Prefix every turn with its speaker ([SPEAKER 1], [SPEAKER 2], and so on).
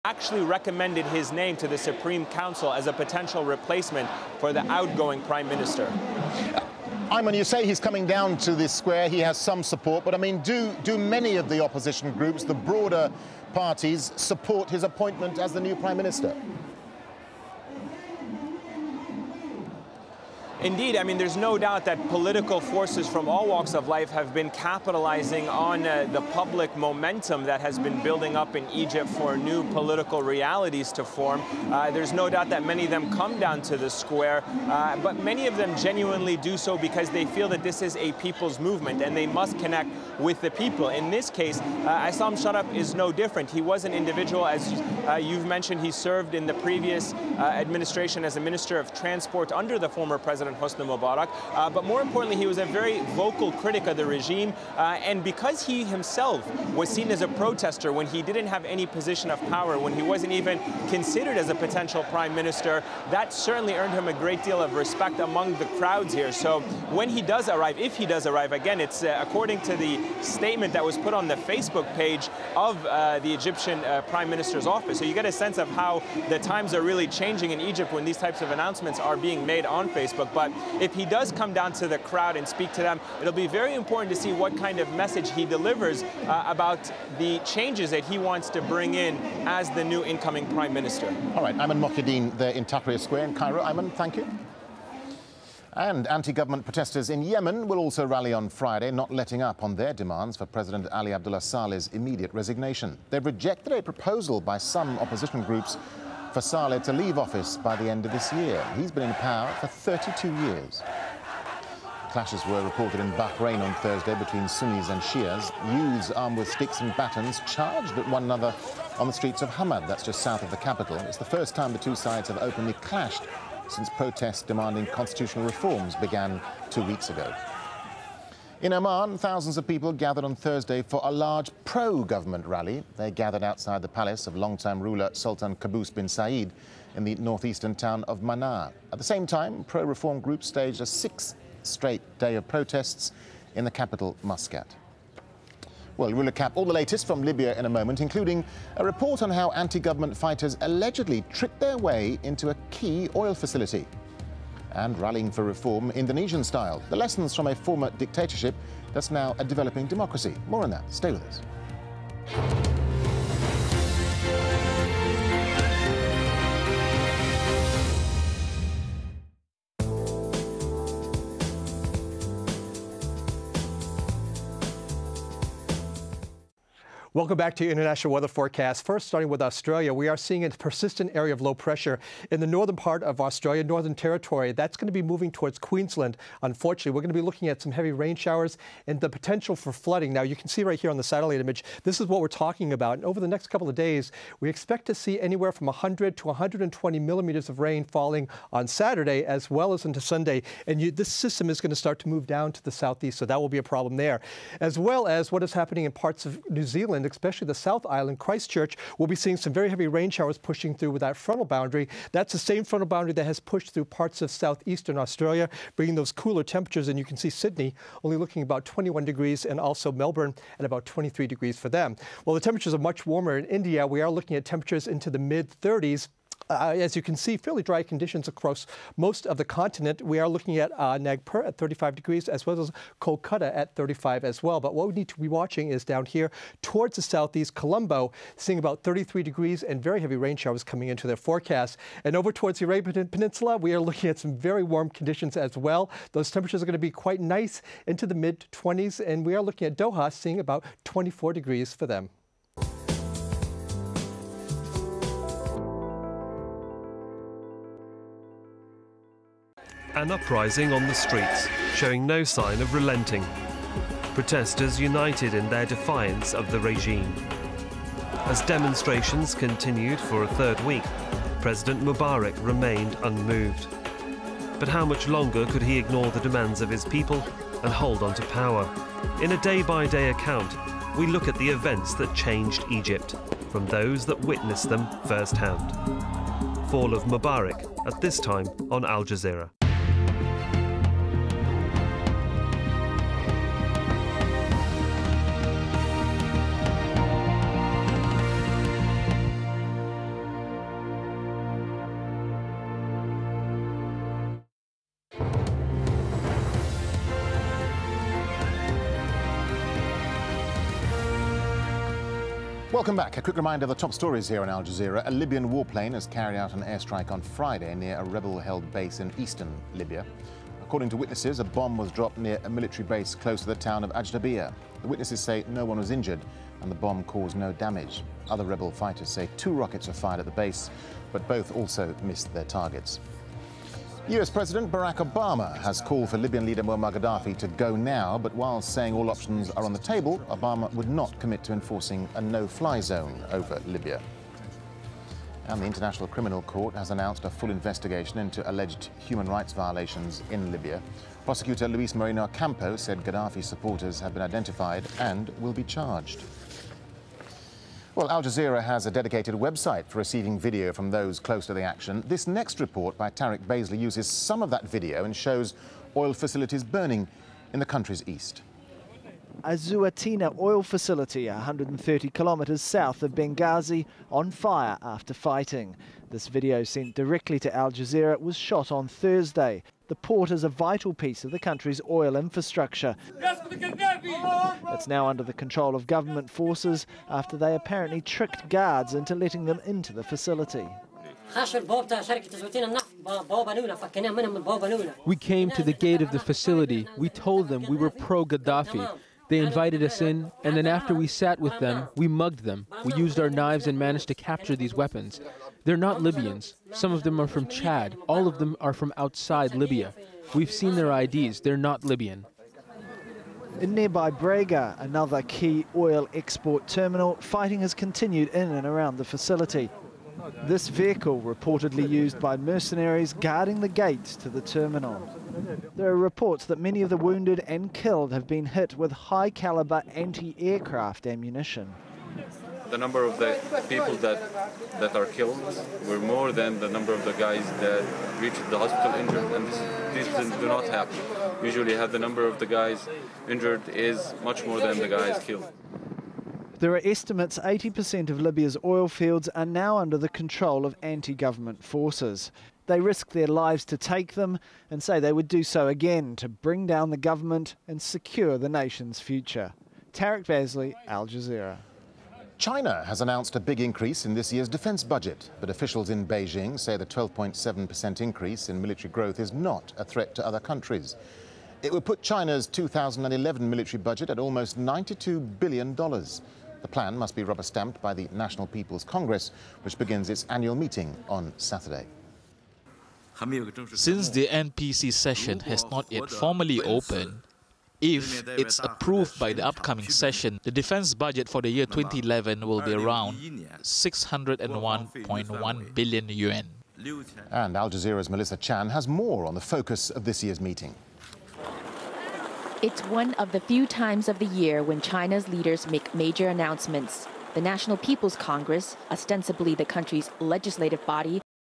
[SPEAKER 1] actually recommended his name to the Supreme Council as a potential replacement for the outgoing Prime Minister.
[SPEAKER 2] Ayman, you say he's coming down to this square, he has some support, but I mean, do many of the opposition groups, the broader parties, support his appointment as the new Prime Minister?
[SPEAKER 1] Indeed, I mean, there's no doubt that political forces from all walks of life have been capitalizing on the public momentum that has been building up in Egypt for new political realities to form. There's no doubt that many of them come down to the square, but many of them genuinely do so because they feel that this is a people's movement and they must connect with the people. In this case, Issam Sharaf is no different. He was an individual, as you've mentioned, he served in the previous administration as a Minister of Transport under the former President Hosni Mubarak, but more importantly, he was a very vocal critic of the regime, and because he himself was seen as a protester when he didn't have any position of power, when he wasn't even considered as a potential prime minister, that certainly earned him a great deal of respect among the crowds here. So when he does arrive, if he does arrive, again, it's according to the statement that was put on the Facebook page of the Egyptian Prime Minister's office. So you get a sense of how the times are really changing in Egypt when these types of announcements are being made on Facebook. But if he does come down to the crowd and speak to them, it'll be very important to see what kind of message he delivers about the changes that he wants to bring in as the new incoming Prime Minister.
[SPEAKER 2] All right, Ayman Mohyeddin there in Tahrir Square in Cairo. Ayman, thank you. And anti-government protesters in Yemen will also rally on Friday, not letting up on their demands for President Ali Abdullah Saleh's immediate resignation. They've rejected a proposal by some opposition groups for Saleh to leave office by the end of this year. He's been in power for 32 years. Clashes were reported in Bahrain on Thursday between Sunnis and Shias. Youths armed with sticks and batons charged at one another on the streets of Hamad, that's just south of the capital. It's the first time the two sides have openly clashed since protests demanding constitutional reforms began 2 weeks ago. In Oman, thousands of people gathered on Thursday for a large pro-government rally. They gathered outside the palace of longtime ruler Sultan Qaboos bin Said in the northeastern town of Mannar. At the same time, pro-reform groups staged a 6th straight day of protests in the capital, Muscat. Well, we'll recap all the latest from Libya in a moment, including a report on how anti-government fighters allegedly tricked their way into a key oil facility. And rallying for reform Indonesian style, the lessons from a former dictatorship that's now a developing democracy. More on that. Stay with us.
[SPEAKER 3] Welcome back to your international weather forecast. First, starting with Australia, we are seeing a persistent area of low pressure in the northern part of Australia, Northern Territory. That's going to be moving towards Queensland. Unfortunately, we're going to be looking at some heavy rain showers and the potential for flooding. Now, you can see right here on the satellite image, this is what we're talking about. And over the next couple of days, we expect to see anywhere from 100 to 120 millimeters of rain falling on Saturday as well as into Sunday. And this system is going to start to move down to the southeast, so that will be a problem there. As well as what is happening in parts of New Zealand, especially the South Island, Christchurch, we'll be seeing some very heavy rain showers pushing through with that frontal boundary. That's the same frontal boundary that has pushed through parts of southeastern Australia, bringing those cooler temperatures. And you can see Sydney only looking about 21 degrees and also Melbourne at about 23 degrees for them. Well, the temperatures are much warmer in India. We are looking at temperatures into the mid-30s. As you can see, fairly dry conditions across most of the continent. We are looking at Nagpur at 35 degrees as well as Kolkata at 35 as well. But what we need to be watching is down here towards the southeast, Colombo, seeing about 33 degrees and very heavy rain showers coming into their forecast. And over towards the Arabian Peninsula, we are looking at some very warm conditions as well. Those temperatures are going to be quite nice into the mid-20s. And we are looking at Doha, seeing about 24 degrees for them.
[SPEAKER 4] An uprising on the streets, showing no sign of relenting. Protesters united in their defiance of the regime. As demonstrations continued for a third week, President Mubarak remained unmoved. But how much longer could he ignore the demands of his people and hold on to power? In a day-by-day account, we look at the events that changed Egypt, from those that witnessed them firsthand. Fall of Mubarak, at this time on Al Jazeera.
[SPEAKER 2] Welcome back. A quick reminder of the top stories here on Al Jazeera. A Libyan warplane has carried out an airstrike on Friday near a rebel-held base in eastern Libya. According to witnesses, a bomb was dropped near a military base close to the town of AlJazeera. The witnesses say no one was injured and the bomb caused no damage. Other rebel fighters say 2 rockets were fired at the base, but both also missed their targets. US President Barack Obama has called for Libyan leader Muammar Gaddafi to go now, but while saying all options are on the table, Obama would not commit to enforcing a no-fly zone over Libya. And the International Criminal Court has announced a full investigation into alleged human rights violations in Libya. Prosecutor Luis Moreno Ocampo said Gaddafi's supporters have been identified and will be charged. Well, Al Jazeera has a dedicated website for receiving video from those close to the action. This next report by Tarek Baisley uses some of that video and shows oil facilities burning in the country's east.
[SPEAKER 5] A Zuatina oil facility 130 kilometres south of Benghazi on fire after fighting. This video sent directly to Al Jazeera was shot on Thursday. The port is a vital piece of the country's oil infrastructure. It's now under the control of government forces after they apparently tricked guards into letting them into the facility.
[SPEAKER 6] We came to the gate of the facility. We told them we were pro-Gaddafi. They invited us in, and then after we sat with them, we mugged them. We used our knives and managed to capture these weapons. They're not Libyans. Some of them are from Chad. All of them are from outside Libya. We've seen their IDs. They're not Libyan.
[SPEAKER 5] In nearby Brega, another key oil export terminal, fighting has continued in and around the facility. This vehicle reportedly used by mercenaries guarding the gates to the terminal. There are reports that many of the wounded and killed have been hit with high-caliber anti-aircraft ammunition.
[SPEAKER 7] The number of the people that are killed were more than the number of the guys that reached the hospital injured, and this do not happen. Usually have the number of the guys injured is much more than the guys killed.
[SPEAKER 5] There are estimates 80% of Libya's oil fields are now under the control of anti-government forces. They risk their lives to take them and say they would do so again to bring down the government and secure the nation's future. Tarek Baisley, Al Jazeera.
[SPEAKER 2] China has announced a big increase in this year's defense budget, but officials in Beijing say the 12.7% increase in military growth is not a threat to other countries. It would put China's 2011 military budget at almost $92 billion. The plan must be rubber-stamped by the National People's Congress, which begins its annual meeting on Saturday.
[SPEAKER 8] Since the NPC session has not yet formally opened, if it's approved by the upcoming session, the defense budget for the year 2011 will be around 601.1 billion yuan.
[SPEAKER 2] And Al Jazeera's Melissa Chan has more on the focus of this year's meeting.
[SPEAKER 9] It's one of the few times of the year when China's leaders make major announcements. The National People's Congress, ostensibly the country's legislative body,